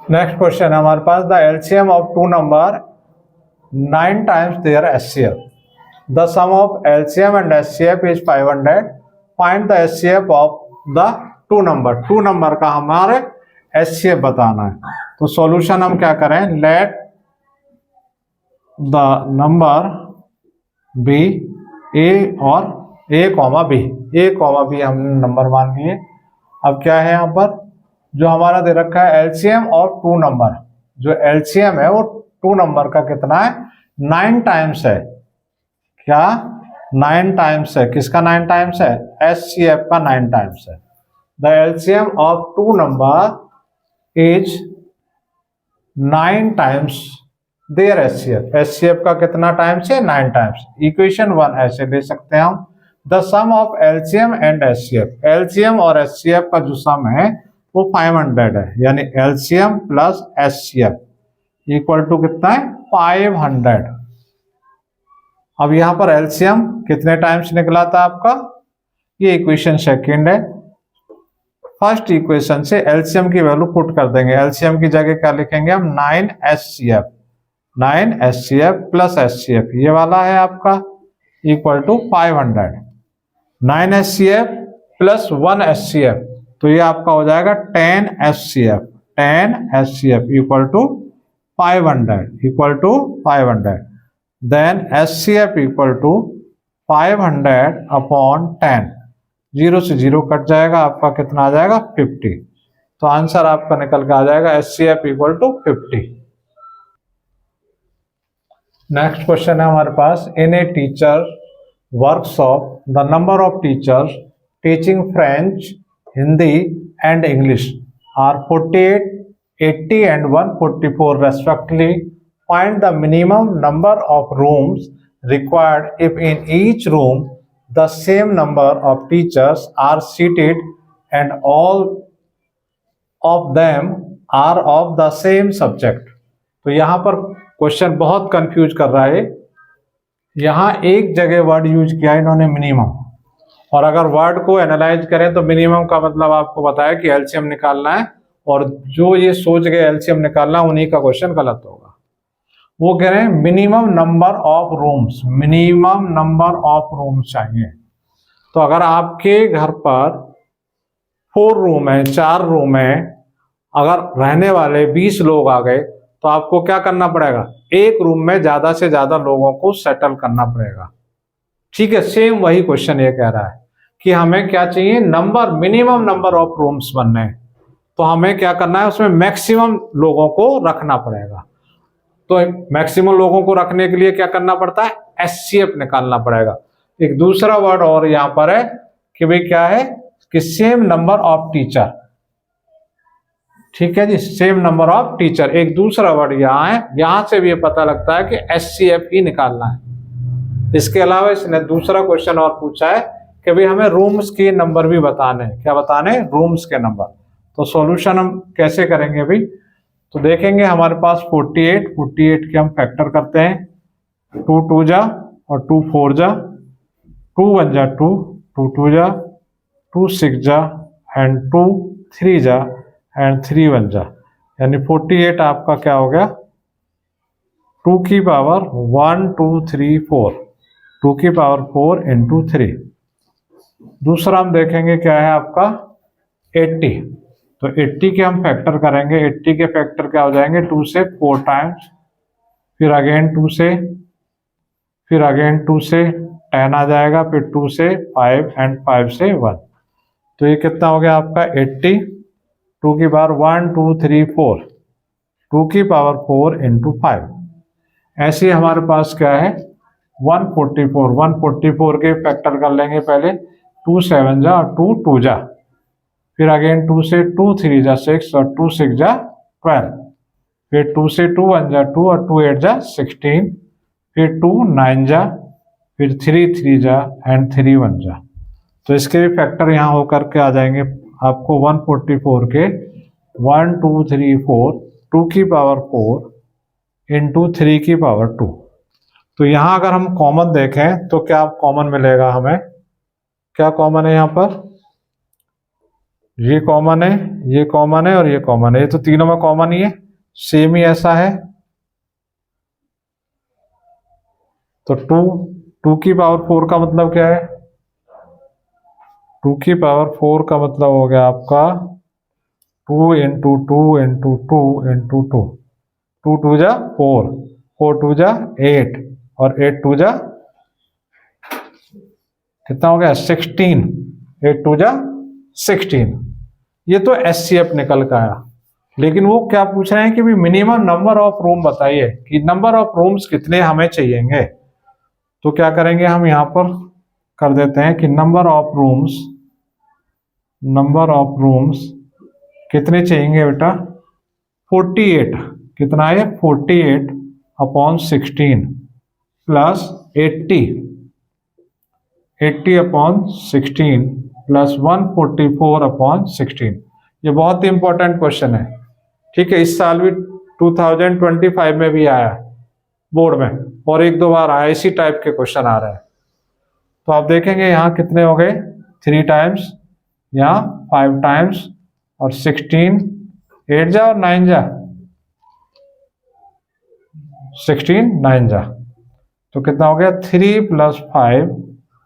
Next question है हमारे पास, the LCM of two number 9 times their HCF. The sum of LCM and HCF is 500. Find the HCF of the two number. Two number का हमारे HCF बताना है। तो solution हम क्या करें, लेट द नंबर बी ए और ए कॉमा बी, ए comma B हमने नंबर मान लिए। अब क्या है यहाँ पर जो हमारा दे रखा है एलसीएम और टू नंबर, जो एलसीएम है वो टू नंबर का कितना है, 9 टाइम्स है। क्या 9 टाइम्स है, किसका 9 टाइम्स है, एचसीएफ का 9 टाइम्स है। The LCM of two number is 9 times there HCF, HCF का कितना टाइम्स है, 9 टाइम्स। इक्वेशन 1 ऐसे ले सकते हैं हम, the sum of LCM and HCF, LCM और एचसीएफ का जो सम है वो 500 है, यानी LCM plus HCF equal to कितना है, 500। अब यहां पर एलसीएम कितने टाइम्स निकला था आपका, ये इक्वेशन सेकंड है। फर्स्ट इक्वेशन से एलसीएम की वैल्यू पुट कर देंगे, एलसीएम की जगह क्या लिखेंगे हम, 9 एचसीएफ प्लस एचसीएफ, ये वाला है आपका equal to 500। 9 HCF plus 1 HCF, तो ये आपका हो जाएगा 10 HCF equal to 500 then HCF equal to 500 upon 10, 0 से 0 कट जाएगा, आपका कितना आ जाएगा, 50। तो आंसर आपका निकल के आ जाएगा HCF equal to 50। Next question है हमारे पास, in a teacher workshop the number of teachers teaching French, Hindi and English are 48, 80 and 144 respectively. Find the minimum number of rooms required if in each room the same number of teachers are seated and all of them are of the same subject. तो यहाँ पर question बहुत confuse कर रहा है। यहाँ एक जगह वर्ड यूज किया इन्होंने मिनिमम, और अगर वर्ड को एनालाइज करें तो मिनिमम का मतलब आपको बताया कि एलसीएम निकालना है, और जो ये सोच गए एलसीएम निकालना उन्हीं का क्वेश्चन गलत होगा। वो कह रहे हैं minimum number of rooms, minimum number of rooms चाहिए। तो अगर आपके घर पर 4 रूम है, 4 रूम है, अगर रहने वाले 20 लोग आ गए तो आपको क्या करना पड़ेगा, एक रूम में ज्यादा से ज्यादा लोगों को सेटल करना पड़ेगा। ठीक है, सेम वही क्वेश्चन ये कह रहा है कि हमें क्या चाहिए, number, minimum number of rooms बनने हैं, तो हमें क्या करना है, उसमें मैक्सिमम लोगों को रखना पड़ेगा। तो मैक्सिमम लोगों को रखने के लिए क्या करना पड़ता है, एचसीएफ निकालना पड़ेगा। एक दूसरा वर्ड और यहां पर है कि भाई क्या है, कि सेम नंबर ऑफ टीचर। ठीक है जी, सेम नंबर ऑफ टीचर, एक दूसरा वर्ड यहाँ है। यहां से भी ये पता लगता है कि एचसीएफ ही निकालना है। इसके अलावा इसने दूसरा क्वेश्चन और पूछा है कि भाई हमें रूम्स के नंबर भी बताने हैं। क्या बताने हैं, रूम्स के नंबर। तो सॉल्यूशन हम कैसे करेंगे भाई, तो देखेंगे हमारे पास 48 के हम फैक्टर करते हैं, 2 2 जा और 2 4 जा, 2 1 जा 2, 2 2 जा, 2 6 जा एंड 2 3 जा एंड 3 1 जा, यानी 48 आपका क्या हो गया, 2 की पावर 1 2 3 4, 2 की पावर 4 इंटू 3। दूसरा हम देखेंगे क्या है आपका 80, तो 80 के हम फैक्टर करेंगे। 80 के फैक्टर क्या हो जाएंगे, 2 से 4 टाइम्स, फिर अगेन 2 से, फिर अगेन 2 से 10 आ जाएगा, फिर 2 से 5 एंड 5 से 1। तो ये कितना हो गया आपका 80, 2 की पावर 1 2 3 4, 2 की पावर 4 इंटू 5। ऐसे ही हमारे पास क्या है 144 के फैक्टर कर लेंगे पहले, 2 7 जा और 2 2 जा, फिर अगेन 2 से 2 3 जा 6 और 2 6 जा 12, फिर 2 से 2 1 जा 2 और 2 8 जा 16, फिर 2 9 जा, फिर 3 3 जा एंड 3 1 जा। तो इसके भी फैक्टर यहाँ होकर के आ जाएंगे आपको 144 के 1 2 3 4, 2 की पावर 4 इंटू 3 की पावर 2। तो यहाँ अगर हम कॉमन देखें तो क्या कॉमन मिलेगा हमें, क्या कॉमन है यहाँ पर, ये कॉमन है, ये कॉमन है और ये कॉमन है, ये तो तीनों में कॉमन ही है, सेम ही ऐसा है। तो 2 की पावर 4 का मतलब क्या है? 2 की पावर 4 का मतलब हो गया आपका 2 इंटू 2 इंटू 2 इंटू 2, 2 2 जा 4, 4 2 जा 8 और 8 2 जा कितना हो गया? 16, 8 2 जा 16। ये तो एचसीएफ निकल का आया, लेकिन वो क्या पूछ रहे हैं कि भी मिनिमम नंबर ऑफ रूम बताइए कि नंबर ऑफ रूम्स कितने हमें चाहिएंगे। तो क्या करेंगे हम यहाँ पर कर देते हैं कि नंबर ऑफ रूम्स कितने चाहिएंगे बेटा? 48, कितना है? 48 upon 16 plus 80 upon 16 plus 144 upon 16। ये बहुत ही इंपॉर्टेंट क्वेश्चन है, ठीक है। इस साल भी 2025 में भी आया बोर्ड में और एक दो बार आया, इसी टाइप के क्वेश्चन आ रहे हैं। तो आप देखेंगे यहाँ कितने हो गए? 3 टाइम्स, यहाँ 5 टाइम्स और 16, 8 जा और 9 जा, 16 9 जा, तो कितना हो गया? 3 प्लस 5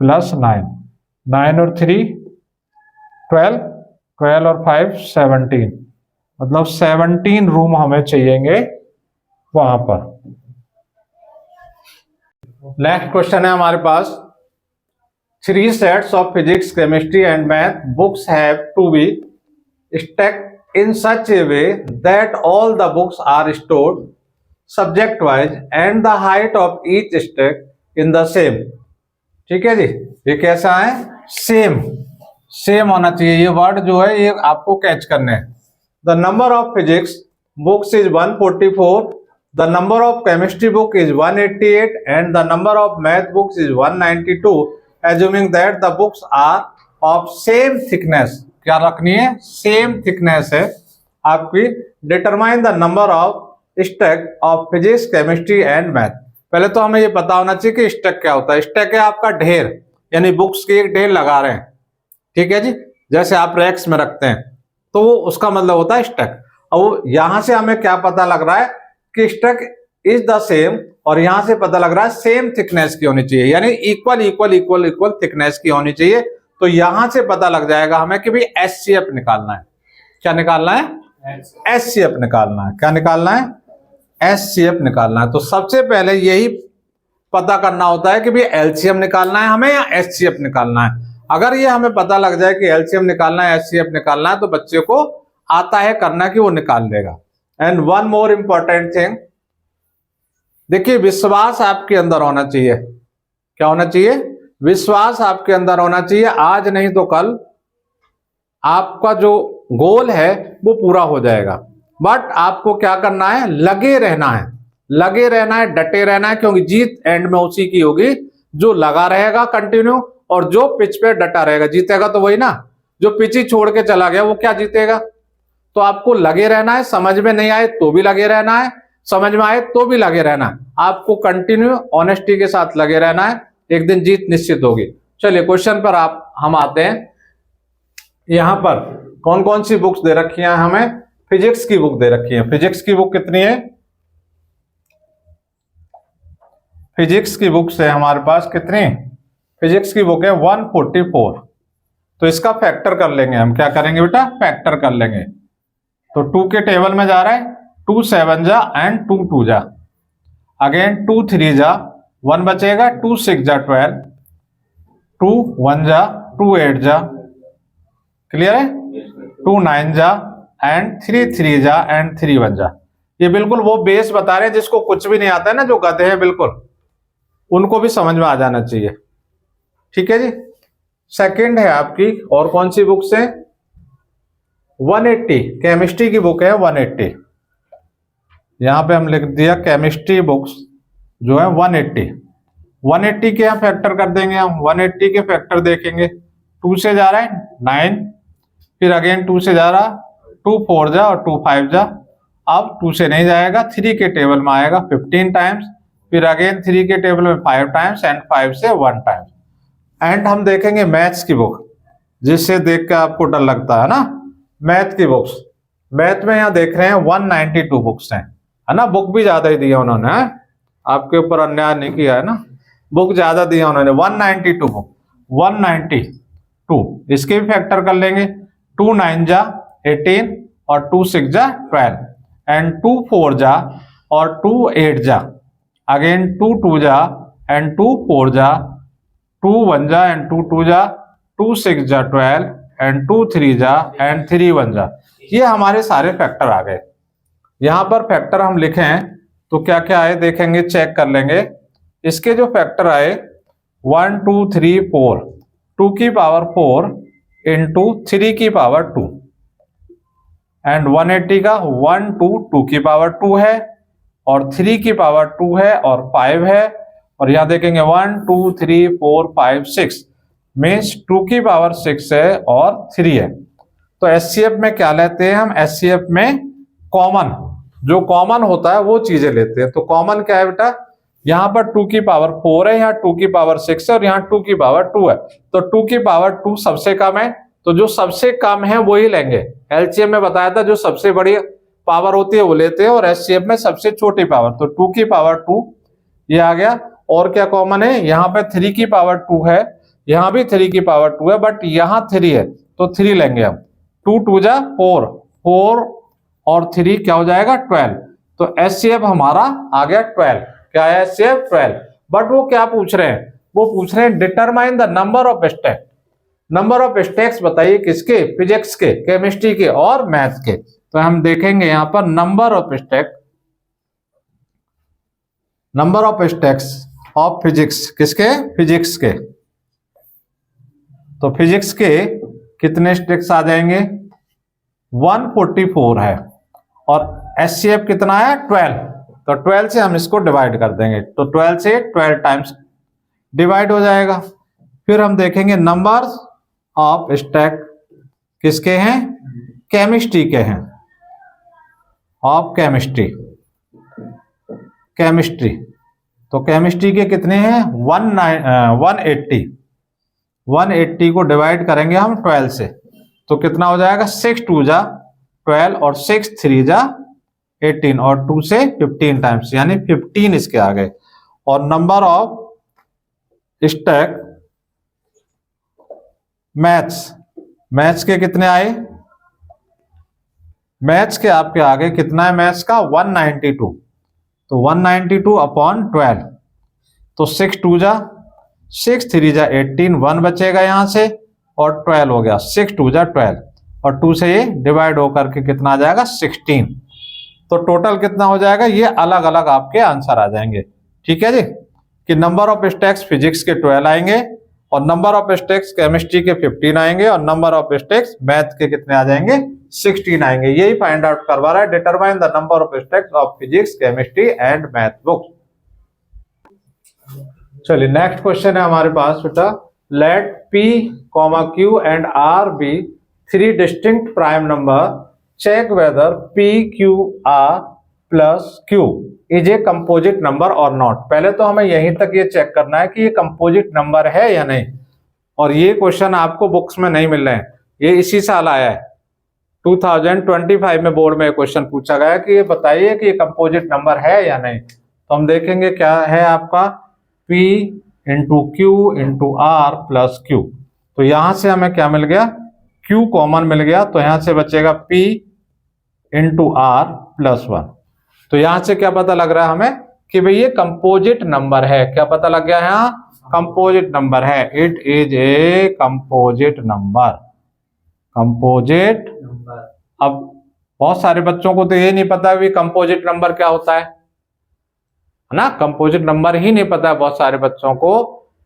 प्लस 9, 9 और 3 12, 12 और 5 17, मतलब 17 रूम हमें चाहिएंगे वहां पर। नेक्स्ट क्वेश्चन है हमारे पास, 3 sets of physics, chemistry and math books have to be stacked in such a way that all the books are stored subject wise and the height of each stack in the same। ठीक है जी, ये कैसा है? Same होना चाहिए। ये word जो है ये आपको कैच करने हैं। The number of physics books is 144, the number of chemistry book is 188 and the number of math books is 192, assuming that the books are of same thickness. क्या रखनी है? सेम थिकनेस है आपकी। Determine the number of stack of physics, chemistry and math. पहले तो हमें ये पता होना चाहिए कि स्टैक क्या होता है। स्टैक है आपका ढेर, यानी बुक्स की एक ढेर लगा रहे हैं, ठीक है जी, जैसे आप रैक्स में रखते हैं, तो वो उसका मतलब होता है स्टैक। और यहां से हमें क्या पता लग रहा है कि स्टैक इज द सेम, और यहां से पता लग रहा है सेम थिकनेस की होनी चाहिए, यानी equal equal equal equal thickness की होनी चाहिए। तो यहां से पता लग जाएगा हमें कि भाई एचसीएफ निकालना है। क्या निकालना है? एचसीएफ निकालना है। क्या निकालना है? एचसीएफ निकालना है। तो सबसे पहले यही पता करना होता है कि भाई एलसीएम निकालना है हमें या एचसीएफ निकालना है। अगर ये हमें पता लग जाए कि एलसीएम निकालना है, एचसीएफ निकालना है, तो बच्चे को आता है करना कि वो निकाल लेगा। And one more important thing, देखिए विश्वास आपके अंदर होना चाहिए। क्या होना चाहिए? विश्वास आपके अंदर होना चाहिए। आज नहीं तो कल आपका जो गोल है वो पूरा हो जाएगा। बट आपको क्या करना है? लगे रहना है, लगे रहना है, डटे रहना है, क्योंकि जीत एंड में उसी की होगी जो लगा रहेगा कंटिन्यू, और जो पिच पे डटा रहेगा। जीतेगा तो वही ना, जो पिच ही छोड़ के चला गया वो क्या जीतेगा? तो आपको लगे रहना है, समझ में नहीं आए तो भी लगे रहना है, समझ में आए तो भी लगे रहना है। आपको कंटिन्यू ऑनेस्टी के साथ लगे रहना है, एक दिन जीत निश्चित होगी। चलिए क्वेश्चन पर हम आते हैं। यहां पर कौन कौन सी बुक्स दे रखी हैं हमें? फिजिक्स की बुक दे रखी है। फिजिक्स की बुक कितनी है? फिजिक्स की बुक्स है हमारे पास कितनी? फिजिक्स की बुक है 144। तो इसका फैक्टर कर लेंगे हम। क्या करेंगे बेटा? फैक्टर कर लेंगे। तो 2 के टेबल में जा रहा है, 2 7 जा एंड 2 2 जा, अगेन 2 3 जा, 1 बचेगा, 2 6 जा 12, 2 1 जा, 2 8 जा, क्लियर है, 2 9 जा एंड 3 3 जा एंड 3 1 जा। ये बिल्कुल वो बेस बता रहे हैं जिसको कुछ भी नहीं आता है ना, जो गधे हैं बिल्कुल, उनको भी समझ में आ जाना चाहिए। ठीक है जी। सेकंड है आपकी और कौन सी बुक्स है? 180 केमिस्ट्री की बुक है 180। यहां पे हम लिख दिया केमिस्ट्री बुक्स जो है 180। 180 के यहाँ फैक्टर कर देंगे हम। 180 के फैक्टर देखेंगे, 2 से जा रहा है 9, फिर अगेन 2 से जा रहा, 2 4 जा और 2 5 जा। अब 2 से नहीं जाएगा, 3 के टेबल में आएगा 15 टाइम्स, फिर अगेन 3 के टेबल में 5 टाइम्स एंड 5 से 1 टाइम्स। एंड हम देखेंगे मैथ्स की बुक, जिससे देख के आपको डर लगता है ना, मैथ की बुक्स, मैथ में यहाँ देख रहे हैं 192 बुक्स हैं, है ना, बुक भी ज्यादा ही दिया उन्होंने, है? आपके ऊपर अन्याय नहीं किया है ना, बुक ज्यादा दिया उन्होंने, 192 बुक, 192, इसके भी फैक्टर कर लेंगे, 2 9 जा 18 और 2 6 जा 12 एंड 2 4 जा और 2 8 जा, अगेन 2 2 जा एंड 2 4 जा, 2 1 जा एंड 2 2 जा, 2 6 जा 12 एंड 2 3 जा एंड 3 1 जा। ये हमारे सारे फैक्टर आ गए। यहां पर फैक्टर हम लिखें तो क्या क्या आए देखेंगे, चेक कर लेंगे। इसके जो फैक्टर आए 1 2 3 4, 2 की पावर 4 इंटू 3 की पावर 2 एंड 180 का 1 2 2 की पावर 2 है और 3 की पावर 2 है और 5 है, और यहां देखेंगे 1 2 3 4 5 6 मीन्स 2 की पावर 6 है और 3 है। तो एचसीएफ में क्या लेते हैं हम, एचसीएफ में कॉमन, जो कॉमन होता है वो चीजें लेते हैं। तो कॉमन क्या है बेटा, यहां पर 2 की पावर 4 है, यहाँ 2 की पावर 6 है और यहाँ 2 की पावर 2 है, तो 2 की पावर 2 सबसे कम है, तो जो सबसे कम है वही लेंगे। एलसीएम में बताया था जो सबसे बड़ी पावर होती है वो लेते हैं, और एचसीएफ में सबसे छोटी पावर, तो 2 की पावर 2 ये आ गया। और क्या कॉमन है, यहाँ पे 3 की पावर 2 है, यहाँ भी 3 की पावर 2 है, बट यहाँ 3 है तो 3 लेंगे हम, 2 2 जा 4, 4 और 3 क्या हो जाएगा 12, तो एचसीएफ हमारा आ गया 12। क्या है एचसीएफ 12। बट वो क्या पूछ रहे हैं, वो पूछ रहे हैं determine the number of step. Number of steps बताइए किसके, फिजिक्स के, केमिस्ट्री के और मैथ के। तो हम देखेंगे यहां पर number of step, number of steps of physics, किसके, फिजिक्स के। तो फिजिक्स के कितने स्टेप्स आ जाएंगे, 144 है और एचसीएफ कितना है 12, तो 12 से हम इसको डिवाइड कर देंगे, तो 12 से 12 टाइम्स डिवाइड हो जाएगा। फिर हम देखेंगे नंबर्स ऑफ स्टेप किसके हैं, केमिस्ट्री के हैं, ऑफ केमिस्ट्री, केमिस्ट्री। तो केमिस्ट्री के कितने हैं 180, 180 को डिवाइड करेंगे हम 12 से, तो कितना हो जाएगा 6 2 जा 12 और 6 3 जा 18 और 2 से 15 टाइम्स, यानी 15 इसके आ गए। और number of step maths, maths के कितने आए, मैथ्स के आपके आगे कितना है, मैथ्स का 192, तो 192 अपॉन 12, तो 6 2 जा 6 3 जा 18, 1 बचेगा यहां से और 12 हो गया, 6 2 जा 12 और 2 से ये डिवाइड होकर के कितना आ जाएगा 16। तो टोटल कितना हो जाएगा, ये अलग अलग आपके आंसर आ जाएंगे। ठीक है जी, कि नंबर ऑफ स्टेप्स फिजिक्स के 12 आएंगे और नंबर ऑफ स्टेप्स केमिस्ट्री के 15 आएंगे और नंबर ऑफ स्टेप्स मैथ के कितने आ जाएंगे 16 आएंगे। यही फाइंड आउट करवा रहा है, determine the number of steps of physics chemistry and math books. चलिए नेक्स्ट क्वेश्चन है हमारे पास बेटा, let P, Q and R be 3 distinct prime number, check whether P Q R plus Q is a composite number और not. पहले तो हमें यहीं तक ये चेक करना है कि ये कंपोजिट नंबर है या नहीं, और ये क्वेश्चन आपको बुक्स में नहीं मिल रहे हैं, ये इसी साल आया है 2025 में बोर्ड में क्वेश्चन पूछा गया कि ये बताइए कि ये कंपोजिट नंबर है या नहीं। तो हम देखेंगे क्या है आपका P into Q into R plus Q, तो यहां से हमें क्या मिल गया, Q कॉमन मिल गया, तो यहां से बचेगा P इंटू R प्लस 1। तो यहां से क्या पता लग रहा है हमें कि भाई ये कंपोजिट नंबर है, क्या पता लग गया है, यहाँ कंपोजिट नंबर है, it is a composite number, composite number. अब बहुत सारे बच्चों को तो ये नहीं पता भी कंपोजिट नंबर क्या होता है ना, कंपोजिट नंबर ही नहीं पता है बहुत सारे बच्चों को।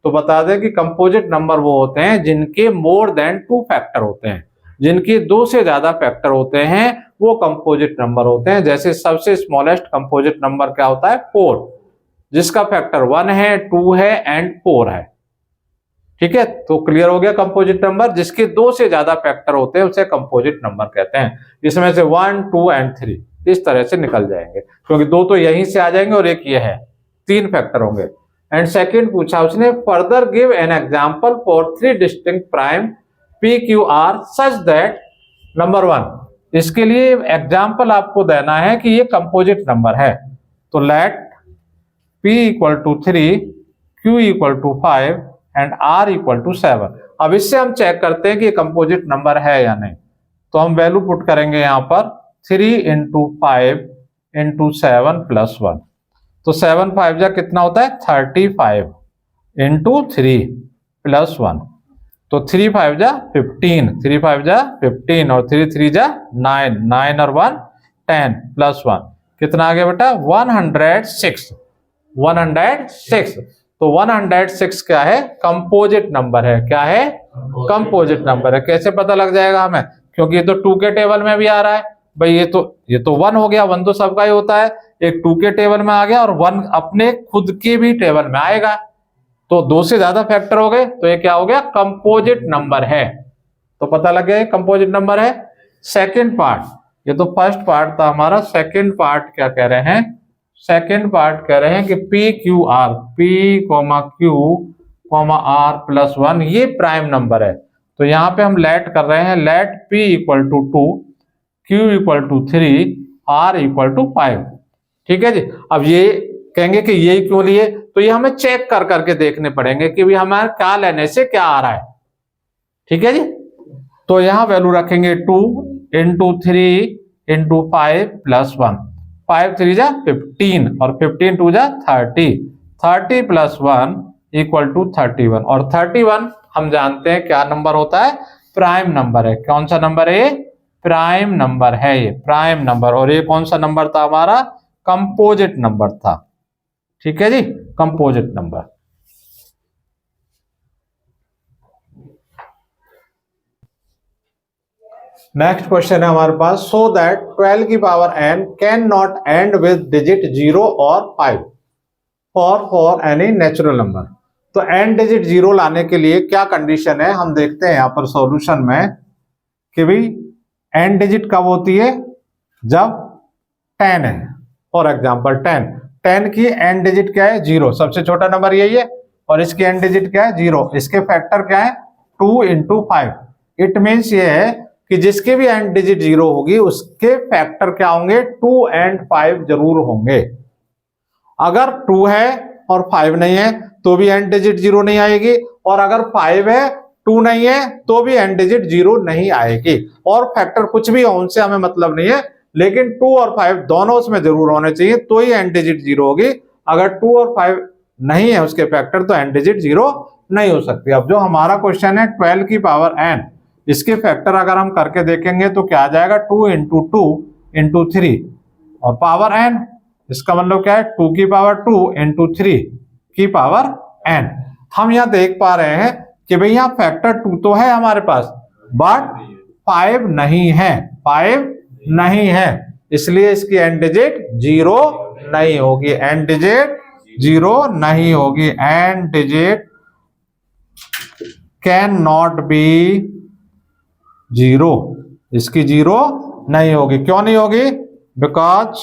तो बता दें कि कंपोजिट नंबर वो होते हैं जिनके मोर देन 2 फैक्टर होते हैं, जिनके 2 से ज्यादा फैक्टर होते हैं वो कंपोजिट नंबर होते हैं। जैसे सबसे स्मॉलेस्ट कंपोजिट नंबर क्या होता है 4, जिसका फैक्टर 1 है 2 है एंड 4 है। ठीक है, तो क्लियर हो गया, कंपोजिट नंबर जिसके 2 से ज्यादा फैक्टर होते हैं उसे कंपोजिट नंबर कहते हैं। इसमें से 1 2 एंड 3 इस तरह से निकल जाएंगे, क्योंकि 2 तो यहीं से आ जाएंगे और एक ये है, 3 फैक्टर होंगे। एंड सेकंड पूछा उसने, further give an example for 3 distinct prime P Q R such that number 1। इसके लिए एग्जाम्पल आपको देना है कि ये कंपोजिट नंबर है। तो let p equal to 3, q equal to 5 and r equal to 7। अब इससे हम चेक करते हैं कि कंपोजिट नंबर है या नहीं। तो हम वैल्यू पुट करेंगे यहां पर 3 इंटू 5 इंटू 7 प्लस 1। तो 7 5 जा कितना होता है 35 इंटू 3 प्लस 1। तो 3 5 जा 15, 3 5 जा 15 और 3 3 जा 9, 9 और 1 10 प्लस 1 कितना आ गया बेटा 106। 106। तो 106 क्या है कंपोजिट नंबर है। क्या है कंपोजिट नंबर है। कैसे पता लग जाएगा हमें, क्योंकि ये तो 2 के टेबल में भी आ रहा है भाई। ये तो 1 हो गया, 1 तो सबका ही होता है। एक 2 के टेबल में आ गया और 1 अपने खुद के भी टेबल में आएगा। तो 2 से ज्यादा फैक्टर हो गए तो ये क्या हो गया कंपोजिट नंबर है। तो पता लग गया कंपोजिट नंबर है। सेकंड पार्ट, ये तो फर्स्ट पार्ट था हमारा। सेकंड पार्ट क्या कह रहे हैं, सेकंड पार्ट कह रहे हैं कि P Q R, P Q R plus 1 ये प्राइम नंबर है। तो यहाँ पे हम लेट कर रहे हैं, let p equal to 2, q equal to 3, r equal to 5। ठीक है जी। अब ये कहेंगे कि ये क्यों लिए, तो ये हमें चेक कर करके देखने पड़ेंगे कि भाई हमारे क्या लेने से क्या आ रहा है। ठीक है जी। तो यहां वैल्यू रखेंगे 2 इंटू 3 इंटू 5 प्लस 1। 5 3 जा 15 और 15 2 जा 30, 30 प्लस 1 इक्वल टू 31। और 31 हम जानते हैं क्या नंबर होता है, प्राइम नंबर है। कौन सा नंबर है, प्राइम नंबर है ये, प्राइम नंबर। और ये कौन सा नंबर था हमारा, कंपोजिट नंबर था। ठीक है जी, कंपोजिट नंबर। नेक्स्ट क्वेश्चन है हमारे पास, सो दैट 12 की power n can not and with digit 0 और 5 फॉर एनी नेचुरल नंबर। तो n डिजिट 0 लाने के लिए क्या कंडीशन है, हम देखते हैं यहां पर सॉल्यूशन में कि भाई n डिजिट कब होती है, जब 10 है। फॉर एग्जांपल 10 की n डिजिट क्या है 0, सबसे छोटा नंबर यही है। और इसकी n डिजिट क्या है 0, इसके फैक्टर क्या है 2 इंटू 5। इट मीन्स ये है कि जिसके भी n डिजिट 0 होगी उसके फैक्टर क्या होंगे 2 एंड 5 जरूर होंगे। अगर 2 है और 5 नहीं है तो भी n डिजिट 0 नहीं आएगी, और अगर 5 है 2 नहीं है तो भी n डिजिट 0 नहीं आएगी। और फैक्टर कुछ भी हो उनसे हमें मतलब नहीं है, लेकिन 2 और 5 दोनों उसमें जरूर होने चाहिए तो ही n डिजिट 0 होगी। अगर 2 और 5 नहीं है उसके फैक्टर तो n डिजिट 0 नहीं हो सकती। अब जो हमारा क्वेश्चन है 12 की पावर n, इसके फैक्टर अगर हम करके देखेंगे तो क्या आ जाएगा 2 इंटू 2 इंटू 3 और पावर n। इसका मतलब क्या है 2 की पावर 2 इंटू 3 की पावर n। हम यहां देख पा रहे हैं कि भाई यहाँ फैक्टर 2 तो है हमारे पास बट 5 नहीं है, 5 नहीं है, इसलिए इसकी n डिजिट 0 नहीं होगी, n डिजिट 0 नहीं होगी। n digit can not be 0, इसकी 0 नहीं होगी। क्यों नहीं होगी, because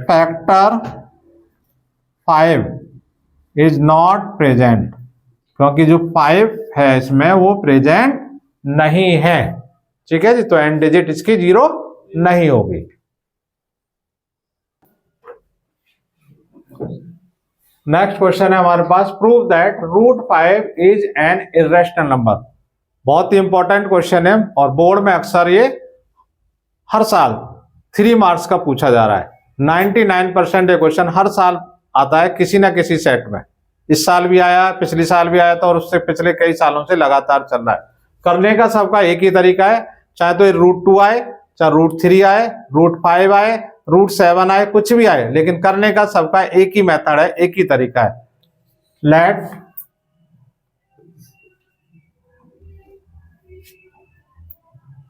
factor 5 is not present, क्योंकि जो 5 है इसमें वो प्रेजेंट नहीं है। ठीक है जी, तो n डिजिट इसकी 0 नहीं होगी। नेक्स्ट क्वेश्चन है हमारे पास, prove that root 5 is an irrational number. बहुत ही इंपॉर्टेंट क्वेश्चन है और बोर्ड में अक्सर ये हर साल 3 मार्क्स का पूछा जा रहा है। 99% ये क्वेश्चन हर साल आता है किसी ना किसी सेट में। इस साल भी आया, पिछले साल भी आया था और उससे पिछले कई सालों से लगातार चल रहा है। करने का सबका एक ही तरीका है, चाहे तो रूट 2 आए, चाहे रूट 3 आए, रूट 5 आए, रूट 7 आए, कुछ भी आए, लेकिन करने का सबका एक ही मेथड है, एक ही तरीका है। Let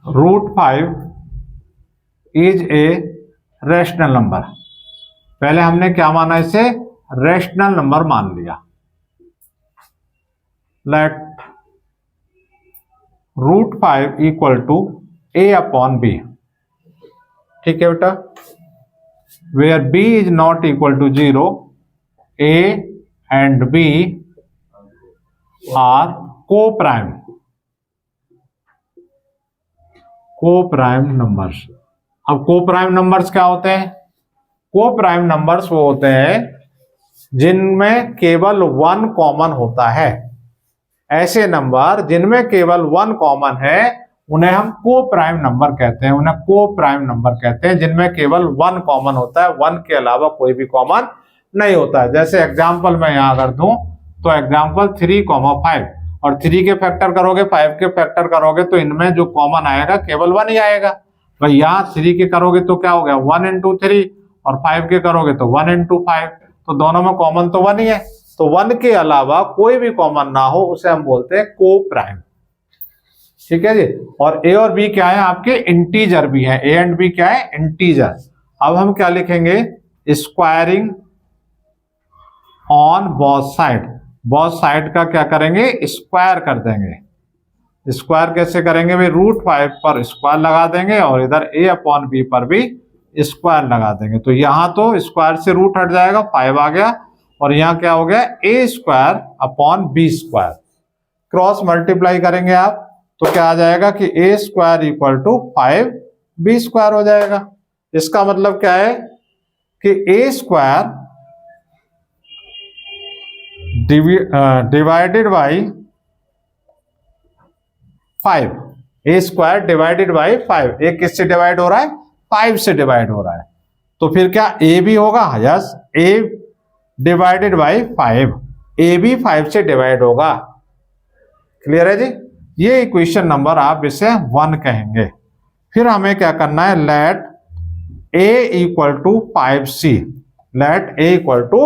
root 5 is a rational number. पहले हमने क्या माना, इसे रेशनल नंबर मान लिया। Let root 5 equal to a upon b। ठीक है बेटा, where b is not equal to 0, a and b are coprime. Coprime numbers. अब को प्राइम नंबर्स क्या होते हैं? को प्राइम नंबर्स वो होते हैं जिनमें केवल वन कॉमन होता है। ऐसे नंबर जिनमें केवल वन कॉमन है उन्हें हम को प्राइम नंबर कहते हैं, उन्हें को प्राइम नंबर कहते हैं, जिनमें केवल वन कॉमन होता है, वन के अलावा कोई भी कॉमन नहीं होता है। जैसे एग्जांपल मैं यहां कर दूं तो एग्जांपल 3,5 और 3 के फैक्टर करोगे 5 के फैक्टर करोगे तो इनमें जो कॉमन आएगा केवल वन ही आएगा। भाई यहाँ 3 के करोगे तो क्या हो गया 1 इंटू 3 और 5 के करोगे तो 1 इंटू 5, तो दोनों में कॉमन तो वन ही है। तो वन के अलावा कोई भी कॉमन ना हो उसे हम बोलते हैं को प्राइम। ठीक है जी। और ए और बी क्या है आपके? इंटीजर भी है। ए एंड बी क्या है? इंटीजर। अब हम क्या लिखेंगे? Squaring on both side. Both side का क्या करेंगे? स्क्वायर कर देंगे। स्क्वायर कैसे करेंगे भाई? √5 पर स्क्वायर लगा देंगे और इधर a अपॉन बी पर भी स्क्वायर लगा देंगे। तो यहां तो स्क्वायर से रूट हट जाएगा, 5 आ गया, और यहां क्या हो गया? a square upon B square. Cross multiply करेंगे आप तो क्या आ जाएगा कि a square equal to 5b square हो जाएगा। इसका मतलब क्या है कि a square divided by 5, a square divided by 5, a किससे डिवाइड हो रहा है? 5 से डिवाइड हो रहा है। तो फिर क्या a भी होगा? Yes, a divided by 5, a भी 5 से डिवाइड होगा। क्लियर है जी? ये इक्वेशन नंबर आप इसे 1 कहेंगे। फिर हमें क्या करना है? Let a equal to 5c, let a equal to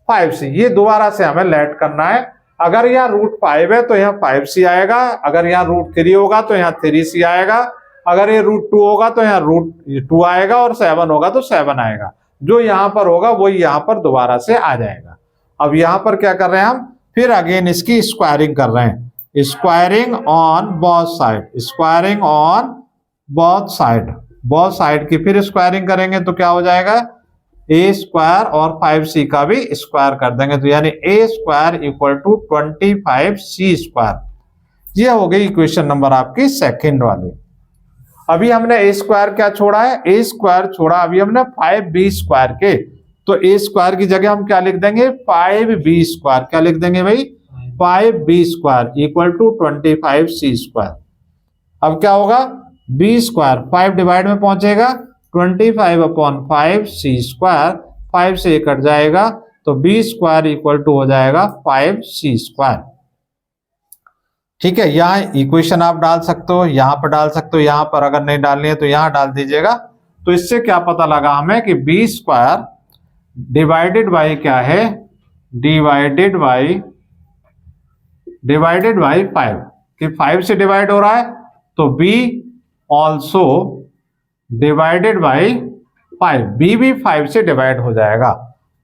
5c। ये दोबारा से हमें लेट करना है। अगर यहाँ √5 है तो यहाँ 5c आएगा, अगर यहाँ √3 होगा तो यहाँ 3c आएगा, अगर ये √2 होगा तो यहाँ √2 आएगा, और 7 होगा तो 7 आएगा। जो यहाँ पर होगा वही यहाँ पर दोबारा से आ जाएगा। अब यहाँ पर क्या कर रहे हैं हम? फिर अगेन इसकी स्क्वायरिंग कर रहे हैं। Squaring on both side, squaring on both side, both side की फिर स्क्वायरिंग करेंगे तो क्या हो जाएगा? a स्क्वायर और 5c का भी स्क्वायर कर देंगे, तो यानी a square equal to 25c square. ये हो गई इक्वेशन नंबर आपकी सेकंड वाली। अभी हमने a स्क्वायर क्या छोड़ा है? a स्क्वायर छोड़ा अभी हमने 5b स्क्वायर के, तो a स्क्वायर की जगह हम क्या लिख देंगे? 5b square. क्या लिख देंगे भाई? 5b square equal to 25c square. अब क्या होगा? b स्क्वायर 5 डिवाइड में पहुंचेगा 25 अपॉन 5c स्क्वायर, 5 से ये कट जाएगा तो b स्क्वायर इक्वल टू हो जाएगा 5c स्क्वायर। ठीक है, यहाँ इक्वेशन आप डाल सकते हो, यहाँ पर डाल सकते हो, यहाँ पर अगर नहीं डालनी है तो यहाँ डाल दीजिएगा। तो इससे क्या पता लगा हमें कि b स्क्वायर डिवाइडेड बाई क्या है? डिवाइडेड बाई 5, कि 5 से डिवाइड हो रहा है तो b also divided by 5, b भी 5 से डिवाइड हो जाएगा।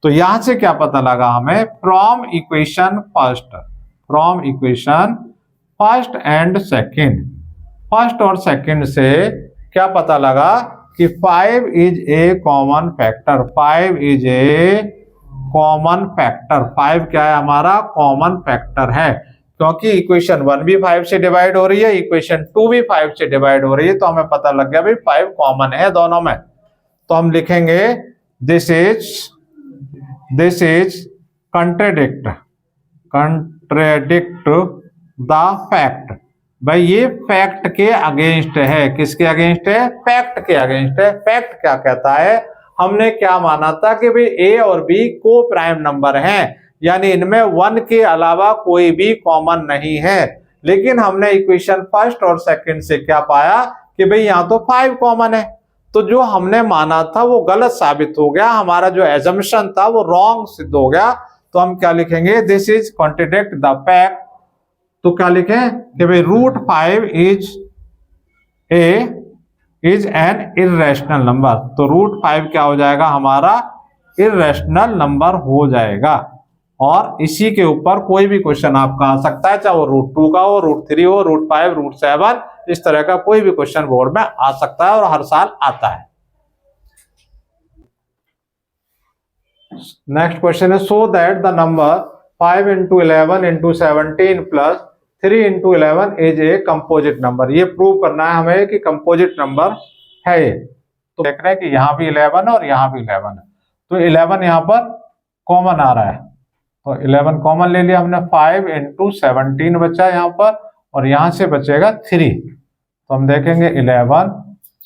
तो यहां से क्या पता लगा हमें? From equation first and second, first और सेकंड से क्या पता लगा कि 5 is A common factor, 5 is A common factor. 5 क्या है? हमारा कॉमन फैक्टर है, क्योंकि इक्वेशन 1 भी 5 से डिवाइड हो रही है, इक्वेशन 2 भी 5 से डिवाइड हो रही है, तो हमें पता लग गया भाई 5 कॉमन है दोनों में। तो हम लिखेंगे this is contradict the fact. भाई ये फैक्ट के अगेंस्ट है। किसके अगेंस्ट है? फैक्ट के अगेंस्ट है। फैक्ट क्या कहता है? हमने क्या माना था कि भाई ए और बी को प्राइम नंबर हैं, यानी इनमें 1 के अलावा कोई भी कॉमन नहीं है। लेकिन हमने इक्वेशन फर्स्ट और सेकंड से क्या पाया कि भाई यहाँ तो 5 कॉमन है। तो जो हमने माना था वो गलत साबित हो गया, हमारा जो एजम्पशन था वो रॉन्ग सिद्ध हो गया। तो हम क्या लिखेंगे? This is contradict the fact. तो क्या लिखें कि भाई √5 इज एन इर्रेशनल नंबर। तो √5 क्या हो जाएगा? हमारा इर्रेशनल नंबर हो जाएगा। और इसी के ऊपर कोई भी क्वेश्चन आपका आ सकता है, चाहे वो √2 का हो, √3 हो, √5, √7, इस तरह का कोई भी क्वेश्चन बोर्ड में आ सकता है और हर साल आता है। नेक्स्ट क्वेश्चन है, so that the number 5 into 11 into 17 plus 3 into 11 is a composite number. ये प्रूव करना है हमें कि कंपोजिट नंबर है ये। तो देख रहे हैं कि यहाँ भी 11 और यहाँ भी 11 है, तो 11 यहाँ पर कॉमन आ रहा है, तो 11 कॉमन ले लिया हमने। 5 into 17 बचा यहाँ पर, और यहाँ से बचेगा 3। तो हम देखेंगे 11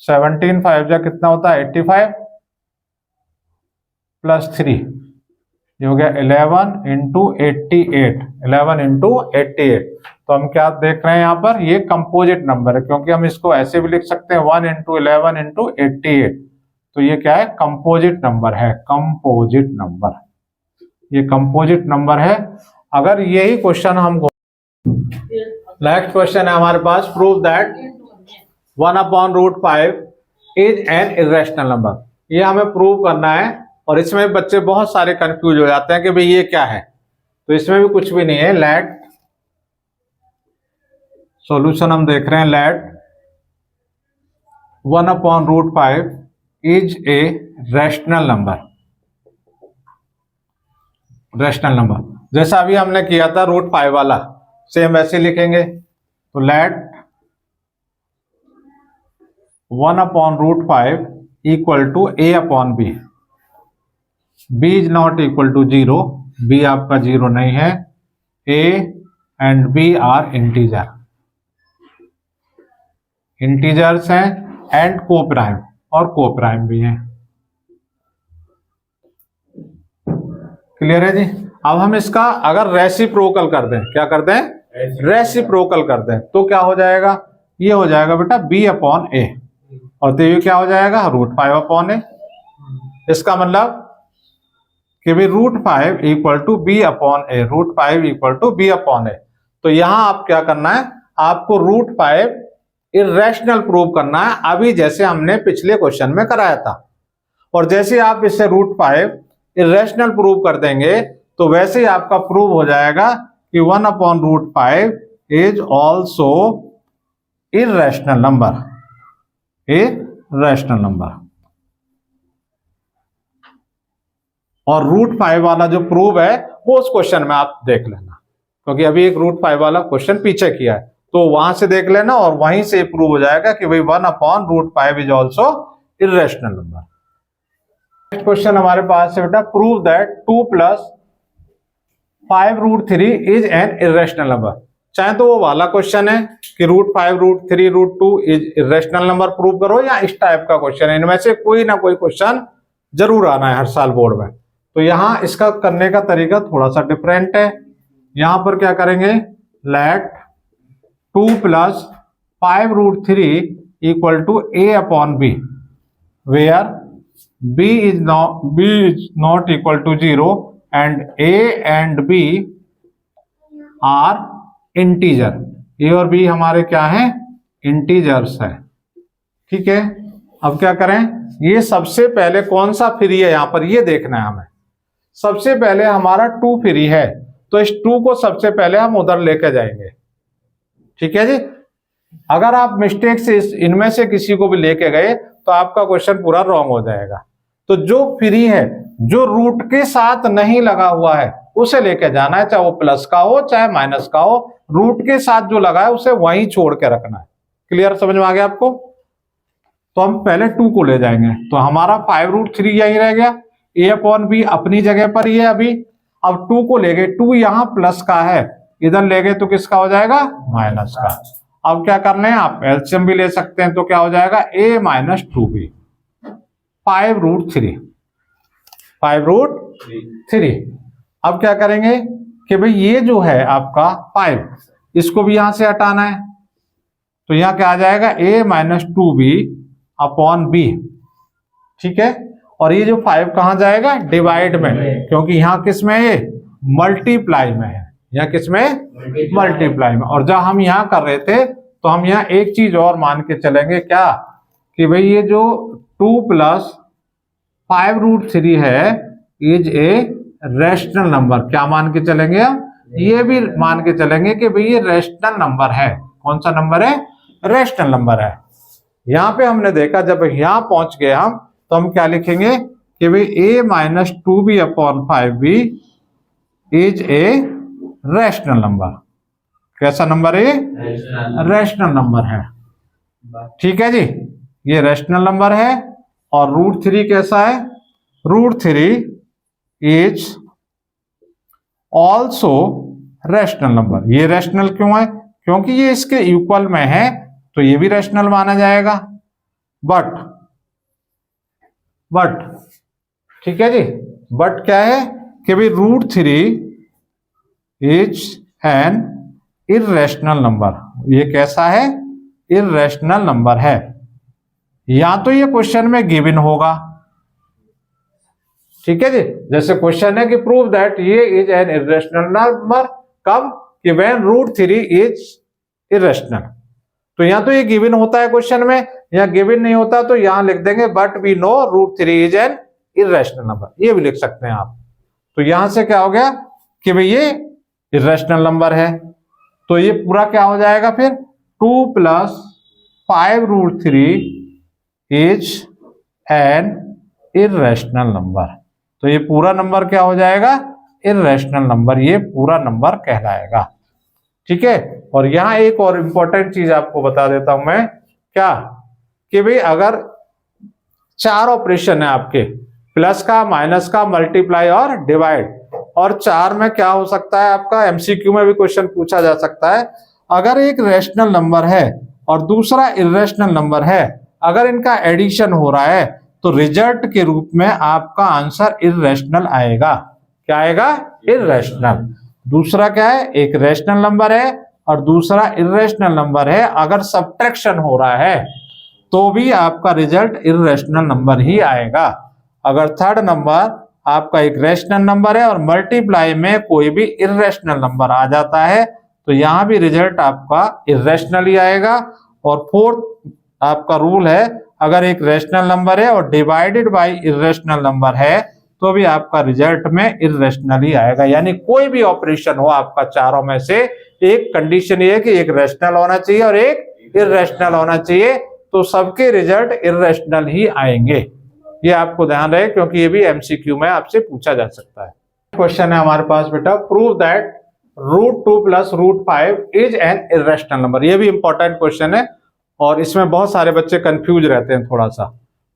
17 5 जा कितना होता है 85 प्लस 3, ये हो गया 11 into 88, 11 into 88। तो हम क्या देख रहे हैं यहाँ पर, ये कंपोजिट नंबर है, क्योंकि हम इसको ऐसे भी लिख सकते हैं 1 into 11 into 88। तो ये क्या है, कंपोजिट नंबर है, कंपोजिट नंबर, ये कंपोजिट नंबर है। अगर यही क्वेश्चन हमको, नेक्स्ट क्वेश्चन है हमारे पास, prove that 1/√5 is an irrational number. ये हमें प्रूव करना है, और इसमें बच्चे बहुत सारे कंफ्यूज हो जाते हैं कि भाई ये क्या है। तो इसमें भी कुछ भी नहीं है। लेट सॉल्यूशन हम देख रहे हैं, let 1/√5 is a rational number, rational number. जैसा अभी हमने किया था √5 वाला, सेम वैसे लिखेंगे। तो let 1/√5 equal to a/b, b is not equal to 0, b आपका 0 नहीं है। a and b are integer, integers हैं, एंड को प्राइम, और को प्राइम भी हैं। क्लियर है जी। अब हम इसका अगर रेसिप्रोकल कर दें, क्या कर दें, रेसिप्रोकल कर दें, तो क्या हो जाएगा, ये हो जाएगा बेटा b/a, और तो ये क्या हो जाएगा √5/a। इसका मतलब कि भाई √5 equal to b/a, √5 equal to b/a। तो यहां आप क्या करना है, आपको √5 इरेशनल प्रूव करना है, अभी जैसे हमने पिछले क्वेश्चन में कराया था। और जैसे आप इसे √5 इरेशनल प्रूव कर देंगे, तो वैसे ही आपका प्रूव हो जाएगा कि 1/√5 is also irrational number, irrational number. और √5 वाला जो प्रूव है वो उस क्वेश्चन में आप देख लेना, क्योंकि अभी एक √5 वाला क्वेश्चन पीछे किया है, तो वहां से देख लेना, और वहीं से प्रूव हो जाएगा कि भाई 1/√5 is also irrational number. Next question हमारे पास है बेटा, prove that 2 + 5√3 is an irrational number. चाहे तो वो वाला क्वेश्चन है कि √5 √3 √2 इज इरेशनल नंबर प्रूव करो, या इस टाइप का क्वेश्चन है, इनमें से कोई ना कोई क्वेश्चन जरूर आना है हर साल बोर्ड में। तो यहां इसका करने का तरीका थोड़ा सा डिफरेंट है। यहां पर क्या करेंगे, let 2 + 5√3 equal to a/b, where b is not equal to 0 and a and b are integer. a और b हमारे क्या हैं, इंटीजर्स है। ठीक है, अब क्या करें, ये सबसे पहले कौन सा फ्री है, यहां पर ये देखना है हमें। सबसे पहले हमारा 2 फ्री है, तो इस 2 को सबसे पहले हम उधर लेके जाएंगे। ठीक है जी। अगर आप मिस्टेक से इनमें से किसी को भी लेके गए तो आपका क्वेश्चन पूरा रॉन्ग हो जाएगा। तो जो फ्री है, जो रूट के साथ नहीं लगा हुआ है, उसे लेके जाना है, चाहे वो प्लस का हो चाहे माइनस का हो, रूट के साथ जो लगा है उसे वहीं छोड़ के रखना है। क्लियर, समझ में आ गया आपको। तो हम पहले 2 को ले जाएंगे, तो हमारा 5√3 यही रह गया, a/b अपनी जगह पर ही है अभी। अब 2 को ले गए, 2 यहां प्लस का है, इधर ले गए तो किसका हो जाएगा, माइनस का। अब क्या करना है, आप एलसीएम भी ले सकते हैं, तो क्या हो जाएगा a - 2b, 5√3, 5√3। अब क्या करेंगे कि भाई ये जो है आपका 5, इसको भी यहां से हटाना है, तो यहां क्या आ जाएगा a - 2b/b। ठीक है, और ये जो 5 कहां जाएगा, डिवाइड में, क्योंकि यहां किस में है, मल्टीप्लाई में है, यहां किस में, मल्टीप्लाई में। और जब हम यहां कर रहे थे तो हम यहां एक चीज और मान के चलेंगे, क्या, कि भाई ये जो 2 + 5√3 है इज ए रैशनल नंबर। क्या मान के चलेंगे हम, ये भी मान के चलेंगे कि भाई ये रैशनल नंबर है। कौन सा नंबर है, रैशनल नंबर है। यहां पे हमने देखा, जब यहां पहुंच गए हम, तो हम क्या लिखेंगे कि भाई a - 2b/5b is a rational number. कैसा नंबर है? रैशनल नंबर है। ठीक है जी, ये रैशनल नंबर है। और √3 कैसा है? √3 इज ऑल्सो रैशनल नंबर। ये रैशनल क्यों है? क्योंकि ये इसके इक्वल में है, तो ये भी रैशनल माना जाएगा। बट ठीक है जी, बट क्या है कि भाई √3 इज एन इर्रेशनल नंबर। ये कैसा है? इर्रेशनल नंबर है। या तो ये क्वेश्चन में गिवन होगा, ठीक है जी, जैसे क्वेश्चन है कि प्रूव दैट ये इज एन इर्रेशनल नंबर। कब? कि व्हेन √3 इज इर्रेशनल। तो या तो ये गिवन होता है क्वेश्चन में, या गिवन नहीं होता तो यहां लिख देंगे but we know √3 is an irrational number, ये भी लिख सकते हैं आप। तो यहां से क्या हो गया कि भाई ये इर्रेशनल नंबर है। तो ये पूरा क्या हो जाएगा फिर? 2 + 5√3 इज एन इर्रेशनल नंबर। तो ये पूरा नंबर क्या हो जाएगा? इर्रेशनल नंबर, ये पूरा नंबर कहलाएगा। ठीक है। और यहां एक और इंपॉर्टेंट चीज आपको बता देता हूं मैं, क्या कि भाई अगर 4 ऑपरेशन है आपके, प्लस का, माइनस का, मल्टीप्लाई और डिवाइड, और 4 में क्या हो सकता है आपका, एमसीक्यू में भी क्वेश्चन पूछा जा सकता है, अगर एक रैशनल नंबर है और दूसरा इर्रेशनल नंबर है, अगर इनका एडिशन हो रहा है तो रिजल्ट के रूप में आपका आंसर इर्रेशनल आएगा। क्या आएगा? इर्रेशनल। दूसरा क्या है? एक रैशनल नंबर है और दूसरा इर्रेशनल नंबर है, अगर सब्ट्रैक्शन हो रहा है तो भी आपका रिजल्ट इर्रेशनल नंबर ही आएगा। अगर थर्ड नंबर आपका एक रैशनल नंबर है और मल्टीप्लाई में कोई भी इर्रेशनल नंबर आ जाता है तो यहां भी रिजल्ट आपका इर्रेशनल ही आएगा। और फोर्थ आपका रूल है, अगर एक रैशनल नंबर है और डिवाइडेड बाय इर्रेशनल नंबर है तो भी आपका रिजल्ट में इर्रेशनल ही आएगा। यानी कोई भी ऑपरेशन हो आपका चारों में से, एक कंडीशन ये है कि एक रैशनल होना चाहिए और एक इर्रेशनल होना चाहिए, तो सबके रिजल्ट इर्रेशनल ही आएंगे। ये आपको ध्यान रहे, क्योंकि ये भी एमसीक्यू में आपसे पूछा जा सकता है। क्वेश्चन है हमारे पास बेटा, prove that √2 + √5 is an irrational number. ये भी इंपॉर्टेंट क्वेश्चन है और इसमें बहुत सारे बच्चे कंफ्यूज रहते हैं थोड़ा सा।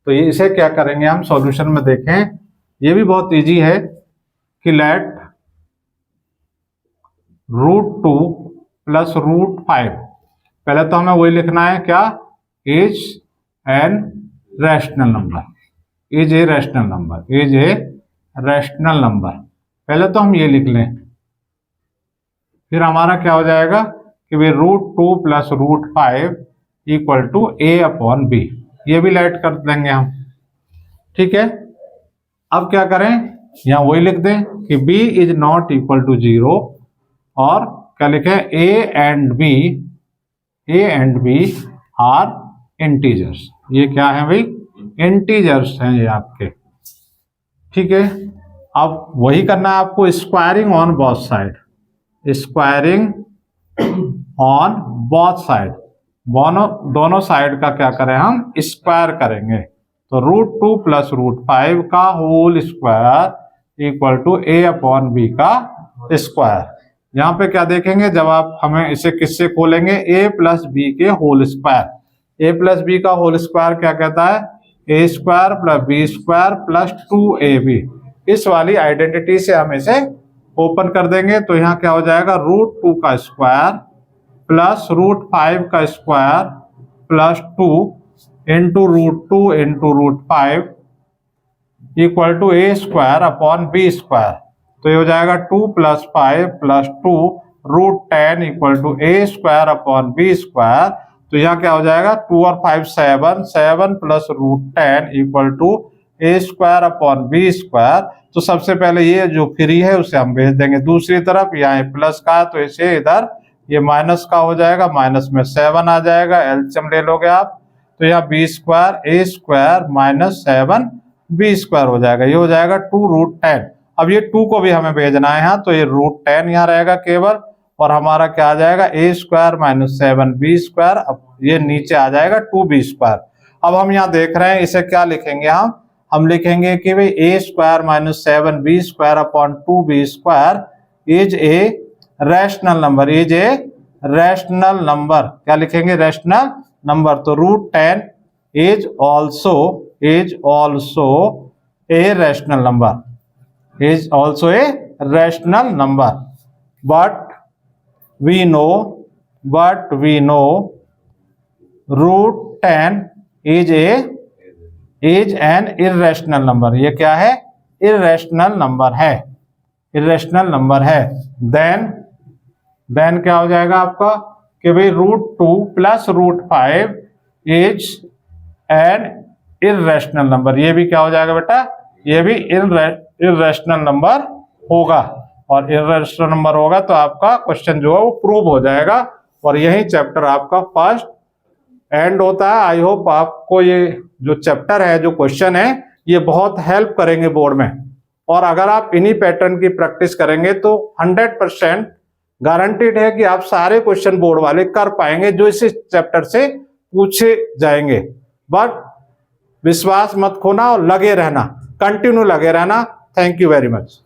तो ये इसे क्या करेंगे हम सॉल्यूशन में देखें। ये भी बहुत इजी है कि लेट √2 + √5, पहले तो हमें वही लिखना है, क्या? Is an rational number, is a rational number, is a rational number. पहले तो हम ये लिख लें, फिर हमारा क्या हो जाएगा कि भाई √2 + √5 = a/b। ये भी लेट कर देंगे हम। ठीक है। अब क्या करें, यहां वही लिख दें कि b is not equal to 0, और क्या लिखें, a and b are integers. ये क्या है भाई? इंटीजर्स हैं ये आपके। ठीक है। अब वही करना है आपको, squaring on both side, squaring on both side, दोनों साइड का क्या करें हम, स्क्वायर करेंगे। तो √2 + √5 का होल स्क्वायर = a/b का स्क्वायर। यहाँ पे क्या देखेंगे, जब आप हमें इसे किससे खोलेंगे, a + b के होल स्क्वायर। a + b का होल स्क्वायर क्या कहता है, a² + b² + 2ab। इस वाली आइडेंटिटी से हम इसे ओपन कर देंगे, तो यहाँ क्या हो जाएगा, √2 का स्क्वायर + √5 का स्क्वायर + 2 × √2 × √5 = a² / b²। तो ये हो जाएगा 2 + 5 + 2 √10 = a² / b²। तो यहाँ क्या हो जाएगा, 2 और 5 7, 7 + √10 = a² / b²। तो सबसे पहले ये जो फ्री है उसे हम भेज देंगे दूसरी तरफ, यहाँ प्लस का है तो इसे इधर ये माइनस का हो जाएगा, माइनस में 7 आ जाएगा, एलसीएम ले लोगे आप, तो यहाँ b² a² - 7 b² हो जाएगा। ये हो जाएगा 2 √10। अब ये 2 को भी हमें भेजना है यहाँ, तो ये √10 यहाँ रहेगा केवल, और हमारा क्या आ जाएगा, a² - 7 b²। अब ये नीचे आ जाएगा 2b²। अब हम यहाँ देख रहे हैं, इसे क्या लिखेंगे हम लिखेंगे कि भाई a² - 7 b² / 2b² is a rational number, is a rational number, क्या लिखेंगे? Rational number. तो √10 is also a rational number, is also a rational number. But we know √10 is an irrational number. ये क्या है? इर्रेशनल नंबर है, irrational number है। Then क्या हो जाएगा आपका कि भाई √2 plus √5 is an irrational number. ये भी क्या हो जाएगा बेटा? ये भी इर्रेशनल नंबर होगा, और इर्रेशनल नंबर होगा तो आपका क्वेश्चन जो है वो प्रूव हो जाएगा, और यही चैप्टर आपका फर्स्ट एंड होता है। आई होप आपको ये जो चैप्टर है, जो क्वेश्चन है, ये बहुत हेल्प करेंगे बोर्ड में, और अगर आप इन्हीं पैटर्न की प्रैक्टिस करेंगे तो 100% गारंटीड है कि आप सारे क्वेश्चन बोर्ड वाले कर पाएंगे जो इस चैप्टर से पूछे जाएंगे। बट विश्वास मत खोना और लगे रहना, कंटिन्यू लगे रहना। Thank you very much.